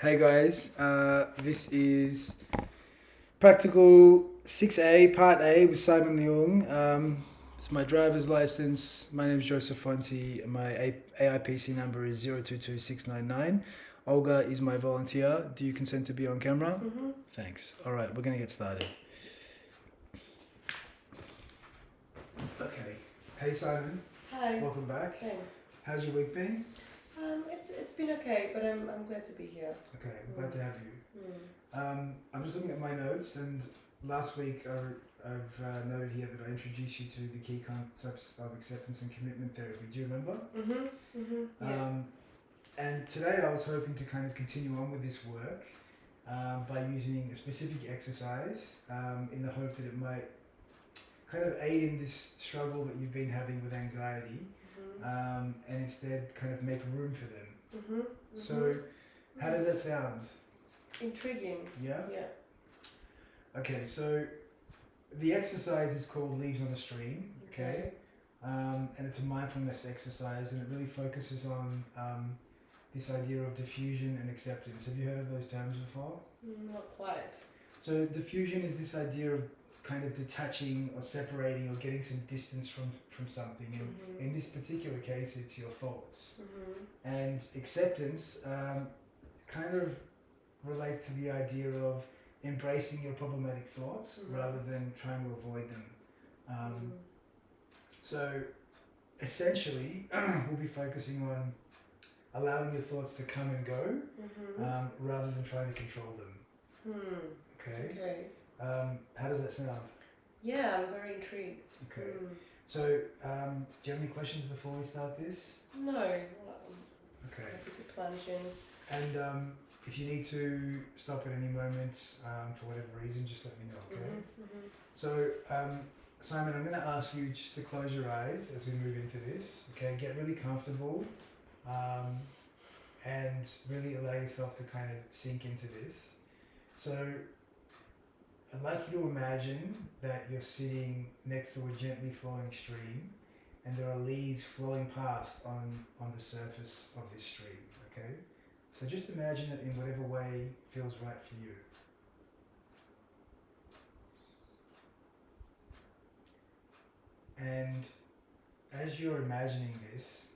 Hey guys, this is Practical 6A, Part A with Simon Leung. It's my driver's license. My name is Joseph Fonti. My AIPC number is 022699. Olga is my volunteer. Do you consent to be on camera? Mm-hmm. Thanks. All right, we're going to get started. Okay. Hey Simon, Hi. welcome back. Thanks. How's your week been? It's been okay, but I'm glad to be here. Okay, I'm glad to have you. Mm. I'm just looking at my notes, and last week I've noted here that I introduced you to the key concepts of acceptance and commitment therapy. Do you remember? Mm-hmm. Mm-hmm. Yeah. And today I was hoping to kind of continue on with this work by using a specific exercise in the hope that it might kind of aid in this struggle that you've been having with anxiety, and instead kind of make room for them. Mm-hmm. So, how does that sound? Intriguing. Yeah? Yeah. Okay, so the exercise is called Leaves on a Stream, okay? And it's a mindfulness exercise, and it really focuses on this idea of diffusion and acceptance. Have you heard of those terms before? Not quite. So diffusion is this idea of kind of detaching or separating or getting some distance from something. And in this particular case, it's your thoughts. And acceptance kind of relates to the idea of embracing your problematic thoughts rather than trying to avoid them. So essentially, we'll be focusing on allowing your thoughts to come and go rather than trying to control them. Okay. How does that sound? Yeah, I'm very intrigued. Okay. So, do you have any questions before we start this? No. Okay. Happy to plunge in. And if you need to stop at any moment for whatever reason, just let me know, okay? So, Simon, I'm going to ask you just to close your eyes as we move into this, okay? Get really comfortable and really allow yourself to kind of sink into this. So, I'd like you to imagine that you're sitting next to a gently flowing stream and there are leaves flowing past on the surface of this stream, okay? So just imagine it in whatever way feels right for you. And as you're imagining this,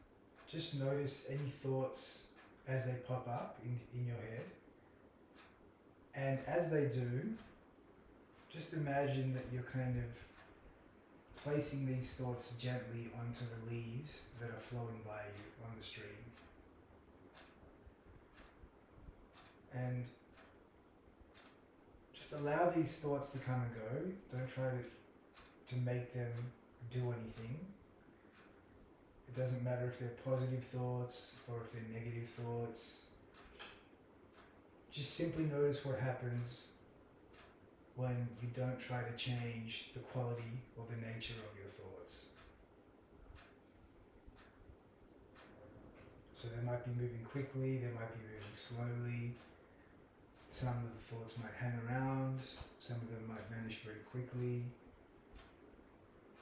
just notice any thoughts as they pop up in your head. And as they do, just imagine that you're kind of placing these thoughts gently onto the leaves that are flowing by you on the stream. And just allow these thoughts to come and go. Don't try to make them do anything. It doesn't matter if they're positive thoughts or if they're negative thoughts. Just simply notice what happens when you don't try to change the quality or the nature of your thoughts. So they might be moving quickly, they might be moving slowly. Some of the thoughts might hang around, some of them might vanish very quickly.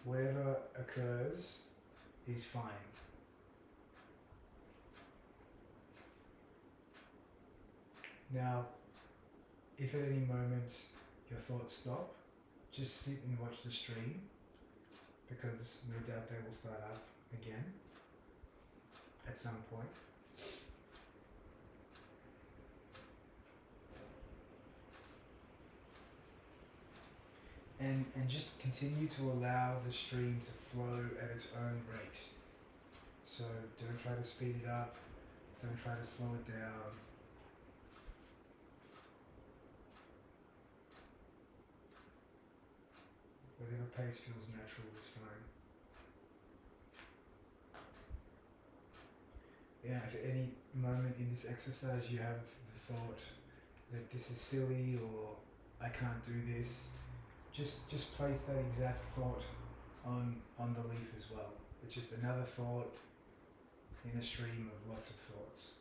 Whatever occurs is fine. Now, if at any moment your thoughts stop, just sit and watch the stream, because no doubt they will start up again at some point. And just continue to allow the stream to flow at its own rate. So don't try to speed it up, don't try to slow it down. Whatever pace feels natural is fine. Yeah, if at any moment in this exercise you have the thought that this is silly or I can't do this, just place that exact thought on the leaf as well. It's just another thought in a stream of lots of thoughts.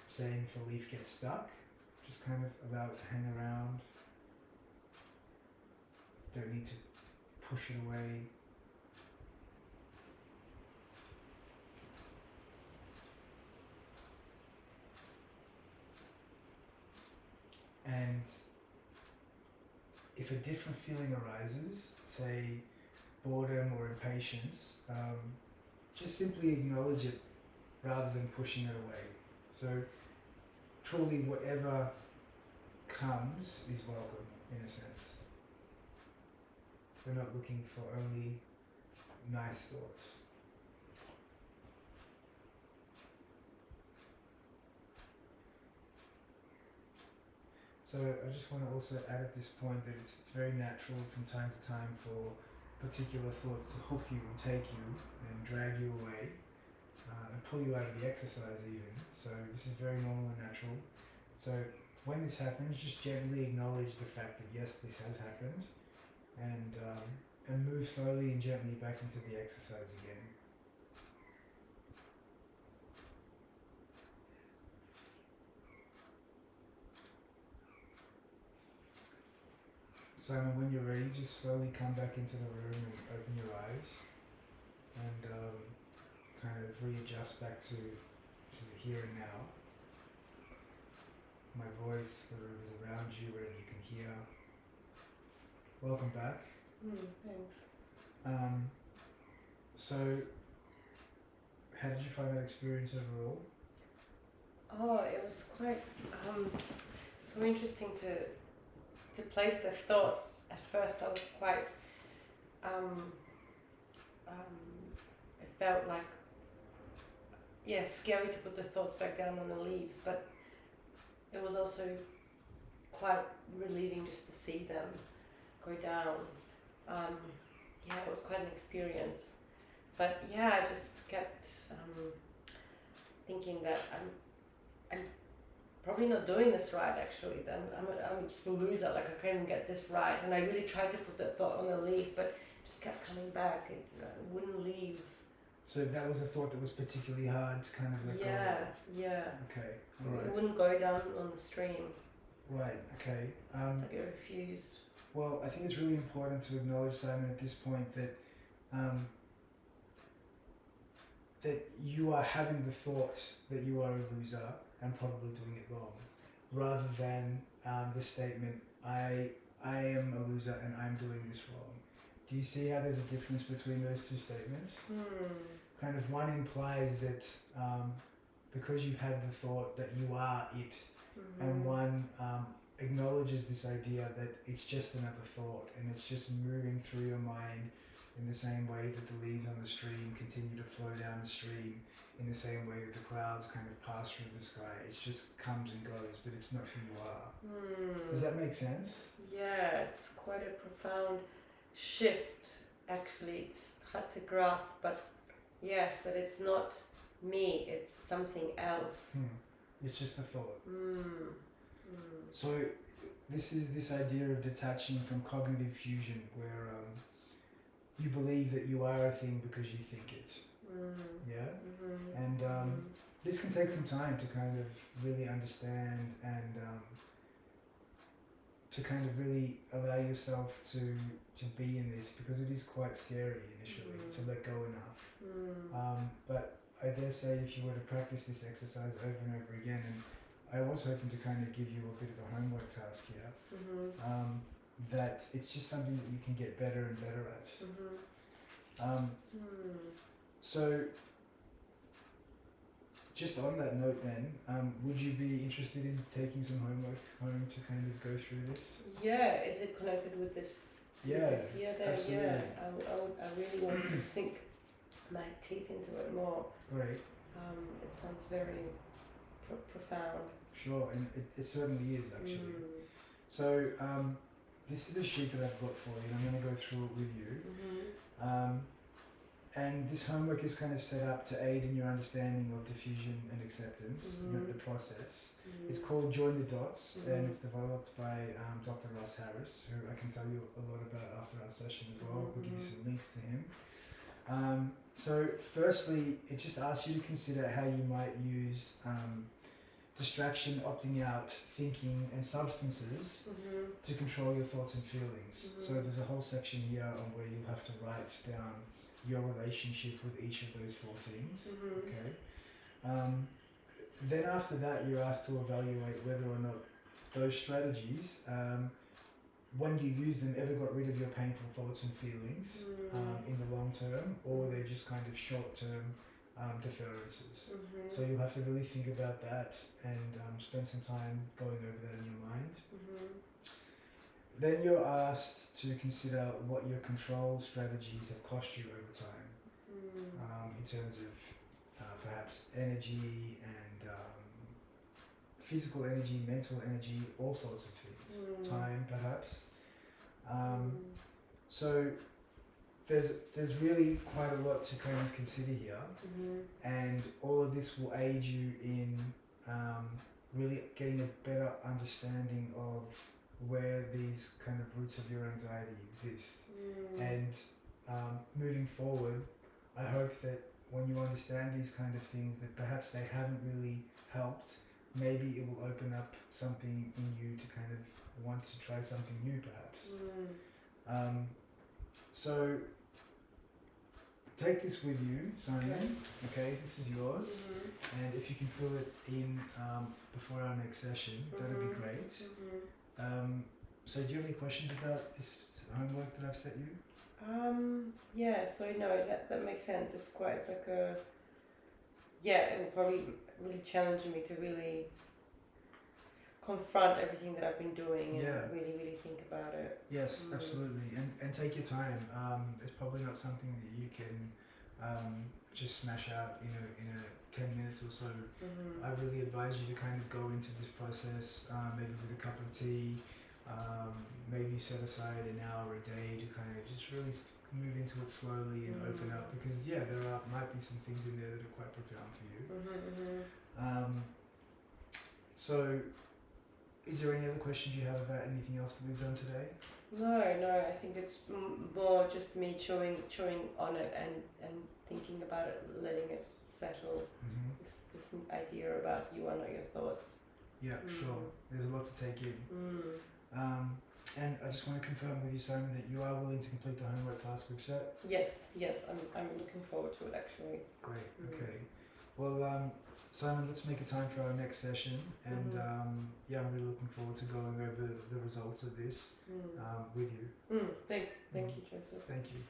Same if a leaf gets stuck, just kind of allow it to hang around. Don't need to push it away. And if a different feeling arises, say boredom or impatience, just simply acknowledge it rather than pushing it away. So truly whatever comes is welcome, in a sense. We're not looking for only nice thoughts. So I just want to also add at this point that it's very natural from time to time for particular thoughts to hook you and take you and drag you away and pull you out of the exercise even. So this is very normal and natural. So when this happens, just gently acknowledge the fact that yes, this has happened, and move slowly and gently back into the exercise again. Simon, when you're ready, just slowly come back into the room and open your eyes and kind of readjust back to the here and now. My voice, whatever is around you, whatever you can hear. Welcome back. Thanks. So, how did you find that experience overall? Oh, it was quite so interesting to place the thoughts. At first I was quite, it felt like, scary to put the thoughts back down on the leaves, but it was also quite relieving just to see them go down. It was quite an experience. But I just kept thinking that I'm probably not doing this right actually. Then I'm just a loser, like I can't even get this right. And I really tried to put that thought on the leaf, but just kept coming back. It wouldn't leave. So that was a thought that was particularly hard to kind of let go of? Yeah. Okay, alright. It wouldn't go down on the stream. Right, okay. It's like it refused. Well, I think it's really important to acknowledge, Simon, at this point that that you are having the thought that you are a loser and probably doing it wrong, rather than the statement, I am a loser and I'm doing this wrong. Do you see how there's a difference between those two statements? Kind of one implies that because you've had the thought that you are it, and one acknowledges this idea that it's just another thought and it's just moving through your mind in the same way that the leaves on the stream continue to flow down the stream, in the same way that the clouds kind of pass through the sky. It just comes and goes, but it's not who you are. Does that make sense? Yeah, it's quite a profound shift actually. It's hard to grasp, but yes, that it's not me, it's something else. It's just a thought. So this is this idea of detaching from cognitive fusion, where you believe that you are a thing because you think it. And this can take some time to kind of really understand and to kind of really allow yourself to be in this, because it is quite scary initially to let go enough. But I dare say if you were to practice this exercise over and over again, and I was hoping to kind of give you a bit of a homework task here, that it's just something that you can get better and better at. So just on that note then, would you be interested in taking some homework home to kind of go through this? Yeah, is it connected with this? Absolutely. I really want to sink my teeth into it more. Great. It sounds very profound. Sure, and it certainly is actually. So this is a sheet that I've got for you, and I'm going to go through it with you. And this homework is kind of set up to aid in your understanding of diffusion and acceptance, the process. It's called Join the Dots, and it's developed by Dr. Ross Harris, who I can tell you a lot about after our session as well. We'll give you some links to him. So firstly, it just asks you to consider how you might use distraction, opting out, thinking, and substances to control your thoughts and feelings. So there's a whole section here on where you'll have to write down your relationship with each of those four things. Okay. Then after that, you're asked to evaluate whether or not those strategies, when you use them, ever got rid of your painful thoughts and feelings in the long term, or they're just kind of short term deferences. So you'll have to really think about that and spend some time going over that in your mind. Then you're asked to consider what your control strategies have cost you over time, in terms of perhaps energy and physical energy, mental energy, all sorts of things, time perhaps. So there's really quite a lot to kind of consider here, and all of this will aid you in really getting a better understanding of where these kind of roots of your anxiety exist. And moving forward, I hope that when you understand these kind of things that perhaps they haven't really helped, maybe it will open up something in you to kind of want to try something new perhaps. So take this with you, Simon. Okay, this is yours, and if you can fill it in before our next session, that'd be great. So do you have any questions about this homework that I've set you? Yeah, so no, that makes sense. It's like a, it will probably really challenge me to really confront everything that I've been doing and really think about it. Yes, absolutely, and take your time. It's probably not something that you can just smash out in a 10 minutes or so. I really advise you to kind of go into this process, maybe with a cup of tea, maybe set aside an hour a day to kind of just really move into it slowly and open up, because there might be some things in there that are quite profound for you. So is there any other questions you have about anything else that we've done today? No, I think it's more just me chewing on it and thinking about it, letting it settle. This idea about you are not your thoughts. Yeah, sure. There's a lot to take in. And I just want to confirm with you, Simon, that you are willing to complete the homework task we've set? Yes, I'm looking forward to it actually. Great, okay. Well, Simon, let's make a time for our next session, and I'm really looking forward to going over the results of this with you. Thanks. Thank you, Joseph. Thank you.